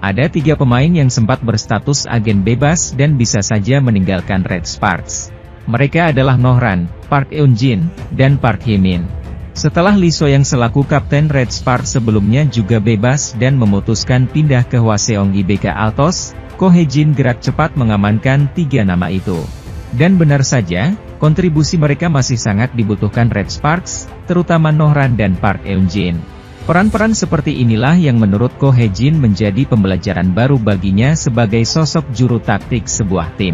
Ada 3 pemain yang sempat berstatus agen bebas dan bisa saja meninggalkan Red Sparks. Mereka adalah Nohran, Park Eun-jin, dan Park Hye-min. Setelah Lee So-young selaku kapten Red Sparks sebelumnya juga bebas dan memutuskan pindah ke Hwaseong IBK Altos, Ko Hye-jin gerak cepat mengamankan 3 nama itu. Dan benar saja, kontribusi mereka masih sangat dibutuhkan Red Sparks, terutama Nohran dan Park Eun-jin. Peran-peran seperti inilah yang menurut Ko Hye-jin menjadi pembelajaran baru baginya sebagai sosok juru taktik sebuah tim.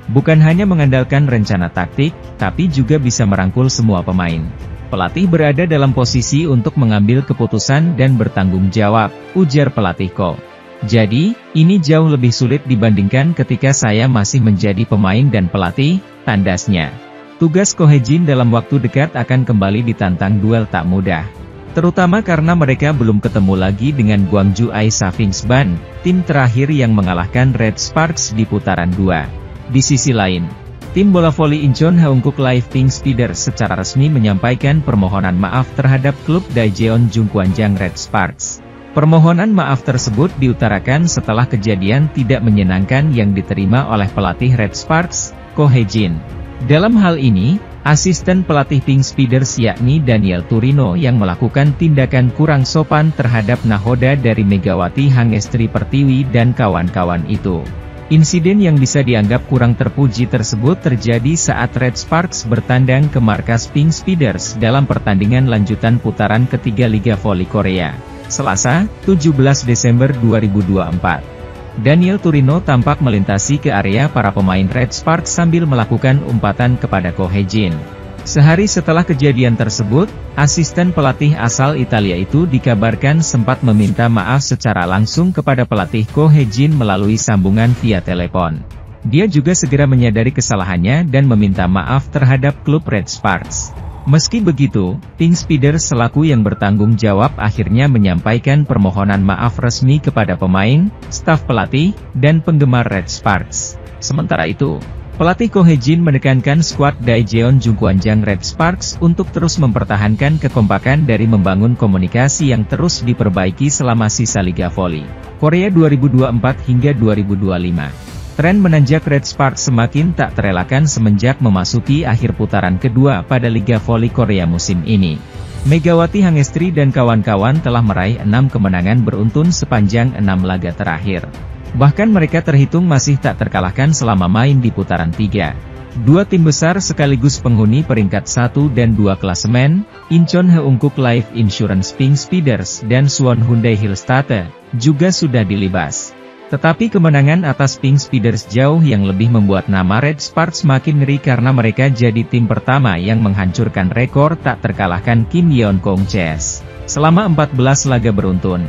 Bukan hanya mengandalkan rencana taktik, tapi juga bisa merangkul semua pemain. Pelatih berada dalam posisi untuk mengambil keputusan dan bertanggung jawab, ujar pelatih Ko. Jadi, ini jauh lebih sulit dibandingkan ketika saya masih menjadi pemain dan pelatih, tandasnya. Tugas Ko Hye-jin dalam waktu dekat akan kembali ditantang duel tak mudah. Terutama karena mereka belum ketemu lagi dengan Gwangju Aesa Vingsban, tim terakhir yang mengalahkan Red Sparks di putaran 2. Di sisi lain, tim bola voli Incheon Haeunkook Live Pink Speeders secara resmi menyampaikan permohonan maaf terhadap klub Daejeon Jungkwanjang Red Sparks. Permohonan maaf tersebut diutarakan setelah kejadian tidak menyenangkan yang diterima oleh pelatih Red Sparks, Ko Hye-jin. Dalam hal ini, asisten pelatih Pink Speeders yakni Daniel Turino yang melakukan tindakan kurang sopan terhadap nahoda dari Megawati Hangestri Pertiwi dan kawan-kawan itu. Insiden yang bisa dianggap kurang terpuji tersebut terjadi saat Red Sparks bertandang ke markas Pink Speeders dalam pertandingan lanjutan putaran ketiga Liga Voli Korea, Selasa, 17 Desember 2024. Daniel Turino tampak melintasi ke area para pemain Red Sparks sambil melakukan umpatan kepada Ko Hye-jin. Sehari setelah kejadian tersebut, asisten pelatih asal Italia itu dikabarkan sempat meminta maaf secara langsung kepada pelatih Ko Hye-jin melalui sambungan via telepon. Dia juga segera menyadari kesalahannya dan meminta maaf terhadap klub Red Sparks. Meski begitu, Pink Speeders selaku yang bertanggung jawab akhirnya menyampaikan permohonan maaf resmi kepada pemain, staf pelatih, dan penggemar Red Sparks. Sementara itu, pelatih Ko Hye-jin menekankan skuad Daejeon Jungkwanjang Red Sparks untuk terus mempertahankan kekompakan dari membangun komunikasi yang terus diperbaiki selama sisa Liga Voli Korea 2024 hingga 2025. Tren menanjak Red Sparks semakin tak terelakkan semenjak memasuki akhir putaran kedua pada Liga Voli Korea musim ini. Megawati Hangestri dan kawan-kawan telah meraih 6 kemenangan beruntun sepanjang 6 laga terakhir. Bahkan mereka terhitung masih tak terkalahkan selama main di putaran 3. 2 tim besar sekaligus penghuni peringkat 1 dan 2 klasemen, Incheon Haeunkook Life Insurance Pink Speeders dan Suwon Hyundai Hillstate, juga sudah dilibas. Tetapi kemenangan atas Pink Speeders jauh yang lebih membuat nama Red Sparks makin ngeri karena mereka jadi tim pertama yang menghancurkan rekor tak terkalahkan Kim Yeon-kong Chess selama 14 laga beruntun.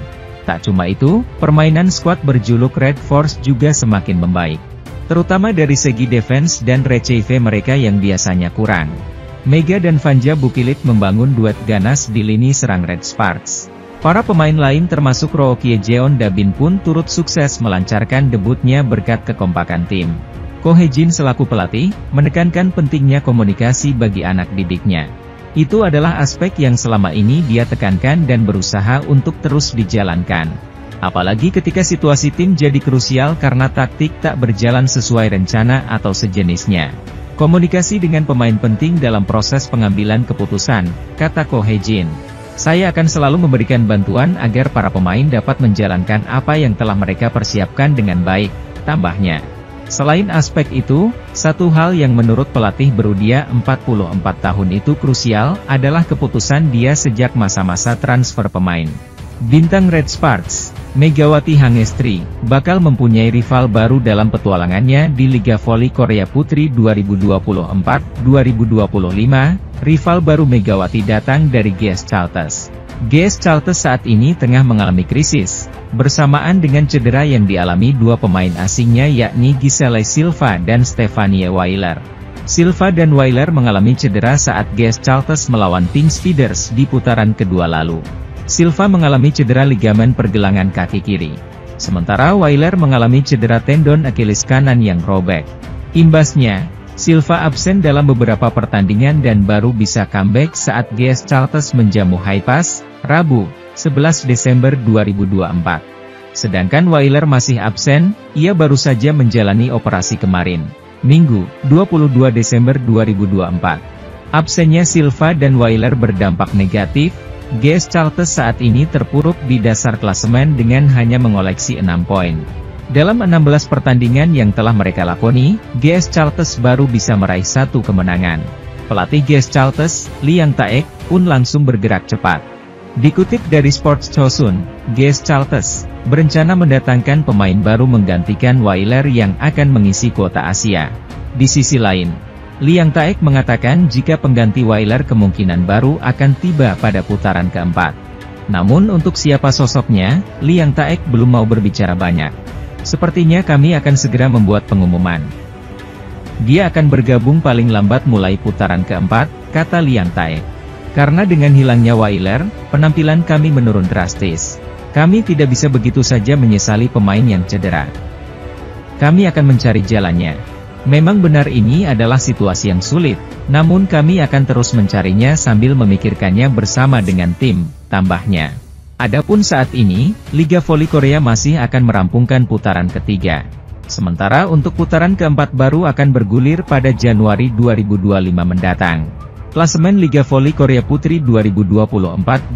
Tak cuma itu, permainan skuad berjuluk Red Force juga semakin membaik. Terutama dari segi defense dan receive mereka yang biasanya kurang. Mega dan Vanja Bukilit membangun duet ganas di lini serang Red Sparks. Para pemain lain termasuk Roh Kye-jeon Dabin pun turut sukses melancarkan debutnya berkat kekompakan tim. Ko Hye-jin selaku pelatih, menekankan pentingnya komunikasi bagi anak didiknya. Itu adalah aspek yang selama ini dia tekankan dan berusaha untuk terus dijalankan. Apalagi ketika situasi tim jadi krusial karena taktik tak berjalan sesuai rencana atau sejenisnya. Komunikasi dengan pemain penting dalam proses pengambilan keputusan, kata Ko Hye-jin. Saya akan selalu memberikan bantuan agar para pemain dapat menjalankan apa yang telah mereka persiapkan dengan baik, tambahnya. Selain aspek itu, satu hal yang menurut pelatih berusia 44 tahun itu krusial, adalah keputusan dia sejak masa-masa transfer pemain. Bintang Red Sparks, Megawati Hangestri, bakal mempunyai rival baru dalam petualangannya di Liga Voli Korea Putri 2024-2025, rival baru Megawati datang dari GS Chalters. GS Chalters saat ini tengah mengalami krisis, bersamaan dengan cedera yang dialami 2 pemain asingnya yakni Giselle Silva dan Stefanie Weiler. Silva dan Weiler mengalami cedera saat GS Chalters melawan Pink Speeders di putaran kedua lalu. Silva mengalami cedera ligamen pergelangan kaki kiri. Sementara Weiler mengalami cedera tendon Achilles kanan yang robek. Imbasnya, Silva absen dalam beberapa pertandingan dan baru bisa comeback saat GS Chalters menjamu Haipas, Rabu, 11 Desember 2024. Sedangkan Weiler masih absen, ia baru saja menjalani operasi kemarin, Minggu, 22 Desember 2024. Absennya Silva dan Weiler berdampak negatif. GS Charlton saat ini terpuruk di dasar klasemen dengan hanya mengoleksi 6 poin. Dalam 16 pertandingan yang telah mereka lakoni, GS Charlton baru bisa meraih 1 kemenangan. Pelatih GS Charlton, Liang Taek, pun langsung bergerak cepat. Dikutip dari Sports Chosun, GS Charlton berencana mendatangkan pemain baru menggantikan Weiler yang akan mengisi kuota Asia. Di sisi lain, Liang Taek mengatakan jika pengganti Weiler kemungkinan baru akan tiba pada putaran keempat. Namun untuk siapa sosoknya, Liang Taek belum mau berbicara banyak. Sepertinya kami akan segera membuat pengumuman. Dia akan bergabung paling lambat mulai putaran keempat, kata Liang Taek. Karena dengan hilangnya Weiler, penampilan kami menurun drastis. Kami tidak bisa begitu saja menyesali pemain yang cedera. Kami akan mencari jalannya. Memang benar ini adalah situasi yang sulit, namun kami akan terus mencarinya sambil memikirkannya bersama dengan tim, tambahnya. Adapun saat ini, Liga Voli Korea masih akan merampungkan putaran ketiga. Sementara untuk putaran keempat baru akan bergulir pada Januari 2025 mendatang. Klasemen Liga Voli Korea Putri 2024-2025.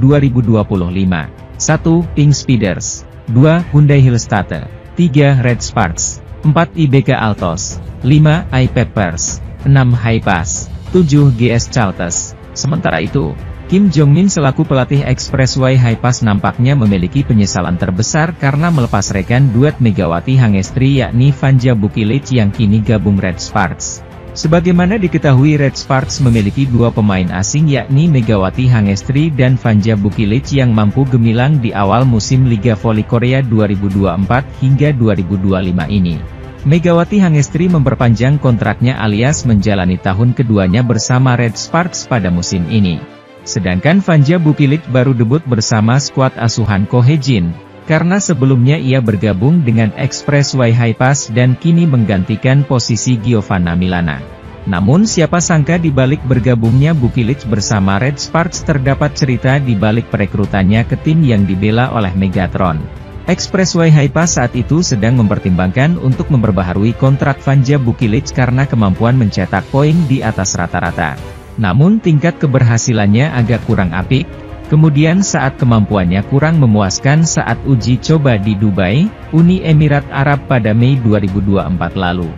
1. Pink Speeders, 2. Hyundai Hillstatte, 3. Red Sparks, 4. IBK Altos, 5. iPeppers, 6. Highpass, 7. GS Charlton. Sementara itu, Kim Jong-min selaku pelatih Expressway Highpass nampaknya memiliki penyesalan terbesar karena melepas rekan duet Megawati Hangestri yakni Vanja Bukilic yang kini gabung Red Sparks. Sebagaimana diketahui Red Sparks memiliki 2 pemain asing yakni Megawati Hangestri dan Vanja Bukilic yang mampu gemilang di awal musim Liga Voli Korea 2024 hingga 2025 ini. Megawati Hangestri memperpanjang kontraknya alias menjalani tahun keduanya bersama Red Sparks pada musim ini. Sedangkan Vanja Bukilic baru debut bersama skuad asuhan Ko Hae-jin, karena sebelumnya ia bergabung dengan Expressway Highpass dan kini menggantikan posisi Giovanna Milana. Namun siapa sangka di balik bergabungnya Bukilic bersama Red Sparks terdapat cerita di balik perekrutannya ke tim yang dibela oleh Megatron. Expressway Highpass saat itu sedang mempertimbangkan untuk memperbaharui kontrak Vanja Bukilic karena kemampuan mencetak poin di atas rata-rata. Namun tingkat keberhasilannya agak kurang apik. Kemudian saat kemampuannya kurang memuaskan saat uji coba di Dubai, Uni Emirat Arab pada Mei 2024 lalu.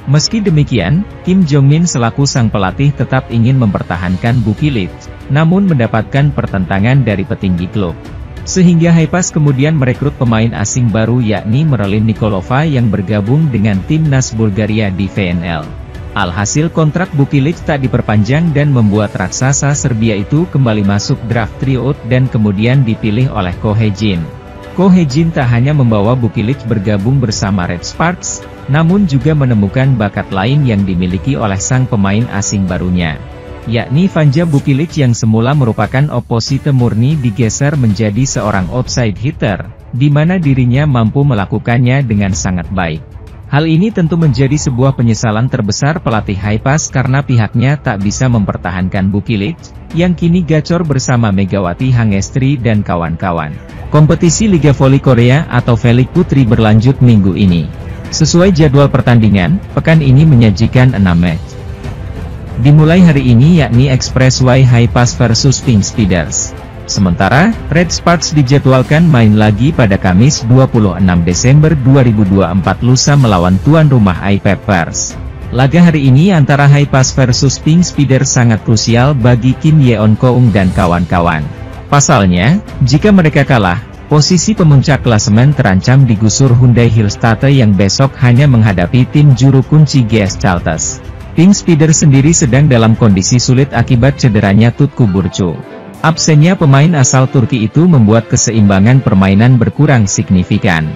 Meski demikian, Kim Jong-min selaku sang pelatih tetap ingin mempertahankan Bukilic, namun mendapatkan pertentangan dari petinggi klub. Sehingga Highpass kemudian merekrut pemain asing baru yakni Merlin Nikolova yang bergabung dengan timnas Bulgaria di VNL. Alhasil kontrak Bukilic tak diperpanjang dan membuat raksasa Serbia itu kembali masuk draft tryout dan kemudian dipilih oleh Ko Hae-jin. Ko Hae-jin tak hanya membawa Bukilic bergabung bersama Red Sparks, namun juga menemukan bakat lain yang dimiliki oleh sang pemain asing barunya, yakni Vanja Bukilic yang semula merupakan oposite murni digeser menjadi seorang outside hitter, di mana dirinya mampu melakukannya dengan sangat baik. Hal ini tentu menjadi sebuah penyesalan terbesar pelatih Highpass karena pihaknya tak bisa mempertahankan Bukilic, yang kini gacor bersama Megawati Hangestri dan kawan-kawan. Kompetisi Liga Voli Korea atau V-League Putri berlanjut minggu ini. Sesuai jadwal pertandingan, pekan ini menyajikan 6 match. Dimulai hari ini yakni Expressway Highpass versus Pink Speeders. Sementara, Red Sparks dijadwalkan main lagi pada Kamis 26 Desember 2024 lusa melawan tuan rumah iPeppers. Laga hari ini antara Highpass versus Pink Speeders sangat krusial bagi Kim Yeon-keung dan kawan-kawan. Pasalnya, jika mereka kalah, posisi pemuncak klasemen terancam digusur Hyundai Hillstatte yang besok hanya menghadapi tim juru kunci GS Charlton. Pink Speeders sendiri sedang dalam kondisi sulit akibat cederanya Tutku Burcu. Absennya pemain asal Turki itu membuat keseimbangan permainan berkurang signifikan.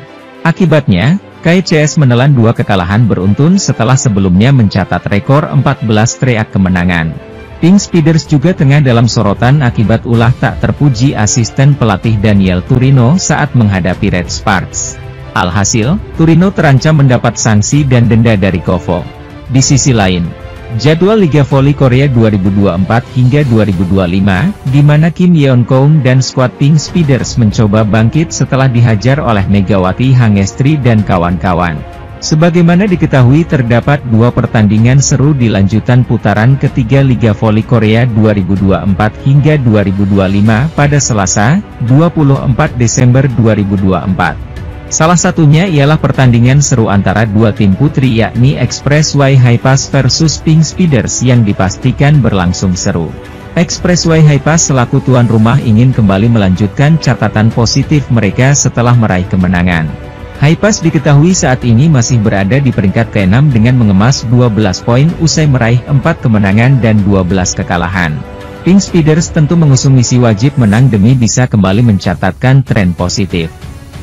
Akibatnya, KCS menelan 2 kekalahan beruntun setelah sebelumnya mencatat rekor 14 streak kemenangan. Pink Speeders juga tengah dalam sorotan akibat ulah tak terpuji asisten pelatih Daniel Turino saat menghadapi Red Sparks. Alhasil, Turino terancam mendapat sanksi dan denda dari Kovo. Di sisi lain, Jadwal Liga Voli Korea 2024 hingga 2025, di mana Kim Yeon-keung dan skuad Pink Speeders mencoba bangkit setelah dihajar oleh Megawati Hangestri dan kawan-kawan. Sebagaimana diketahui terdapat dua pertandingan seru di lanjutan putaran ketiga Liga Voli Korea 2024 hingga 2025 pada Selasa, 24 Desember 2024. Salah satunya ialah pertandingan seru antara dua tim putri yakni Expressway Highpass versus Pink Speeders yang dipastikan berlangsung seru. Expressway Highpass selaku tuan rumah ingin kembali melanjutkan catatan positif mereka setelah meraih kemenangan. Highpass diketahui saat ini masih berada di peringkat ke-6 dengan mengemas 12 poin usai meraih 4 kemenangan dan 12 kekalahan. Pink Speeders tentu mengusung misi wajib menang demi bisa kembali mencatatkan tren positif.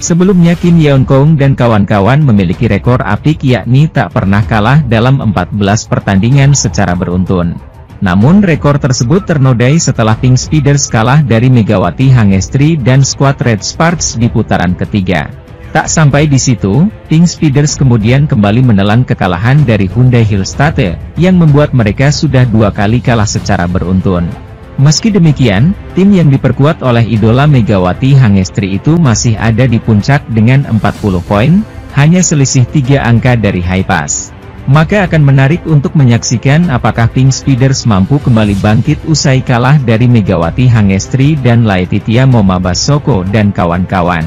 Sebelumnya Kim Yeon-keung dan kawan-kawan memiliki rekor apik yakni tak pernah kalah dalam 14 pertandingan secara beruntun. Namun rekor tersebut ternodai setelah Pink Speeders kalah dari Megawati Hangestri dan skuad Red Sparks di putaran ketiga. Tak sampai di situ, Pink Speeders kemudian kembali menelan kekalahan dari Hyundai Hillstate, yang membuat mereka sudah 2 kali kalah secara beruntun. Meski demikian, tim yang diperkuat oleh idola Megawati Hangestri itu masih ada di puncak dengan 40 poin, hanya selisih 3 angka dari Highpass. Maka akan menarik untuk menyaksikan apakah Pink Speeders mampu kembali bangkit usai kalah dari Megawati Hangestri dan Laetitia Momabasoko dan kawan-kawan.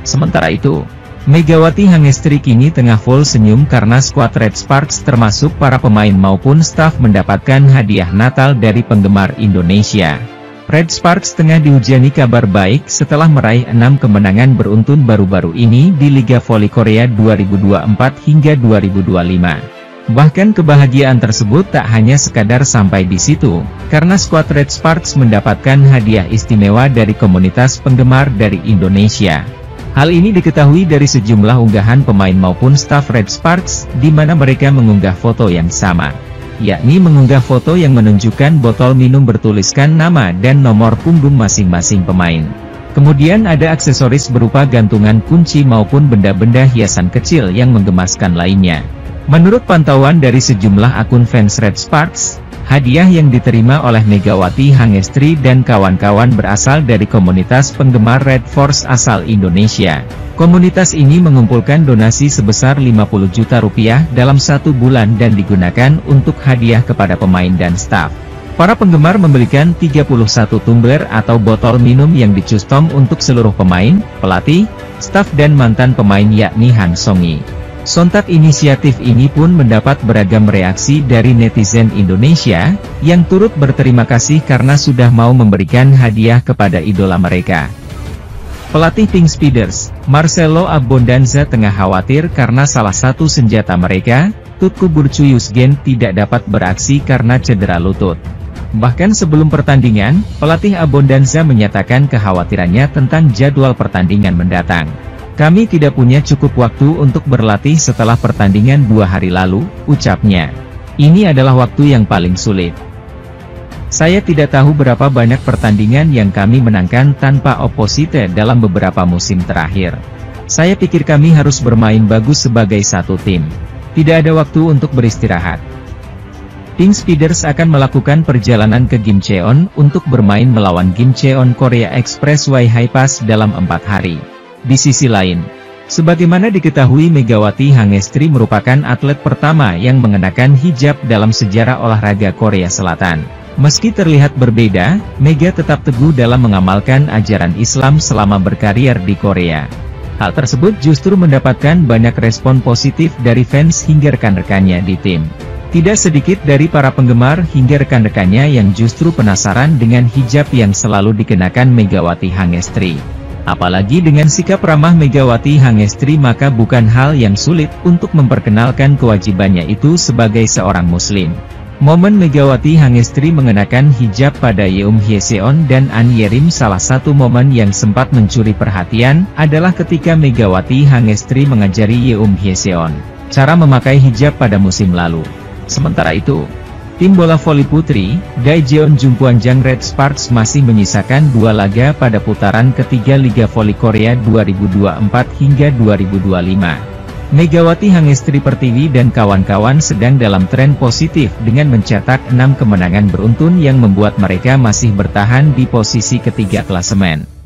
Sementara itu, Megawati Hangestri kini tengah full senyum karena skuad Red Sparks termasuk para pemain maupun staf mendapatkan hadiah Natal dari penggemar Indonesia. Red Sparks tengah dihujani kabar baik setelah meraih 6 kemenangan beruntun baru-baru ini di Liga Voli Korea 2024 hingga 2025. Bahkan kebahagiaan tersebut tak hanya sekadar sampai di situ, karena skuad Red Sparks mendapatkan hadiah istimewa dari komunitas penggemar dari Indonesia. Hal ini diketahui dari sejumlah unggahan pemain maupun staf Red Sparks, di mana mereka mengunggah foto yang sama. Yakni mengunggah foto yang menunjukkan botol minum bertuliskan nama dan nomor punggung masing-masing pemain. Kemudian ada aksesoris berupa gantungan kunci maupun benda-benda hiasan kecil yang menggemaskan lainnya. Menurut pantauan dari sejumlah akun fans Red Sparks, hadiah yang diterima oleh Megawati Hangestri dan kawan-kawan berasal dari komunitas penggemar Red Force asal Indonesia. Komunitas ini mengumpulkan donasi sebesar 50 juta rupiah dalam 1 bulan dan digunakan untuk hadiah kepada pemain dan staf. Para penggemar membelikan 31 tumbler atau botol minum yang dicustom untuk seluruh pemain, pelatih, staf dan mantan pemain yakni Han Song-yi. Sontak inisiatif ini pun mendapat beragam reaksi dari netizen Indonesia, yang turut berterima kasih karena sudah mau memberikan hadiah kepada idola mereka. Pelatih Pink Speeders, Marcelo Abondanza tengah khawatir karena salah satu senjata mereka, Tutku Burcuyusgen tidak dapat beraksi karena cedera lutut. Bahkan sebelum pertandingan, pelatih Abondanza menyatakan kekhawatirannya tentang jadwal pertandingan mendatang. Kami tidak punya cukup waktu untuk berlatih setelah pertandingan 2 hari lalu, ucapnya. Ini adalah waktu yang paling sulit. Saya tidak tahu berapa banyak pertandingan yang kami menangkan tanpa oposite dalam beberapa musim terakhir. Saya pikir kami harus bermain bagus sebagai satu tim. Tidak ada waktu untuk beristirahat. Pink Speeders akan melakukan perjalanan ke Gimcheon untuk bermain melawan Gimcheon Korea Expressway Highpass dalam 4 hari. Di sisi lain, sebagaimana diketahui Megawati Hangestri merupakan atlet pertama yang mengenakan hijab dalam sejarah olahraga Korea Selatan. Meski terlihat berbeda, Mega tetap teguh dalam mengamalkan ajaran Islam selama berkarir di Korea. Hal tersebut justru mendapatkan banyak respon positif dari fans hingga rekan-rekannya di tim. Tidak sedikit dari para penggemar hingga rekan-rekannya yang justru penasaran dengan hijab yang selalu dikenakan Megawati Hangestri. Apalagi dengan sikap ramah Megawati Hangestri, maka bukan hal yang sulit untuk memperkenalkan kewajibannya itu sebagai seorang muslim. Momen Megawati Hangestri mengenakan hijab pada Yeum Hyeseon dan An Yerim salah satu momen yang sempat mencuri perhatian, adalah ketika Megawati Hangestri mengajari Yeum Hyeseon cara memakai hijab pada musim lalu. Sementara itu, tim bola voli putri, Daejeon Jungkwanjang Red Sparks masih menyisakan 2 laga pada putaran ketiga Liga Voli Korea 2024 hingga 2025. Megawati Hangestri Pertiwi dan kawan-kawan sedang dalam tren positif dengan mencetak 6 kemenangan beruntun yang membuat mereka masih bertahan di posisi ketiga klasemen.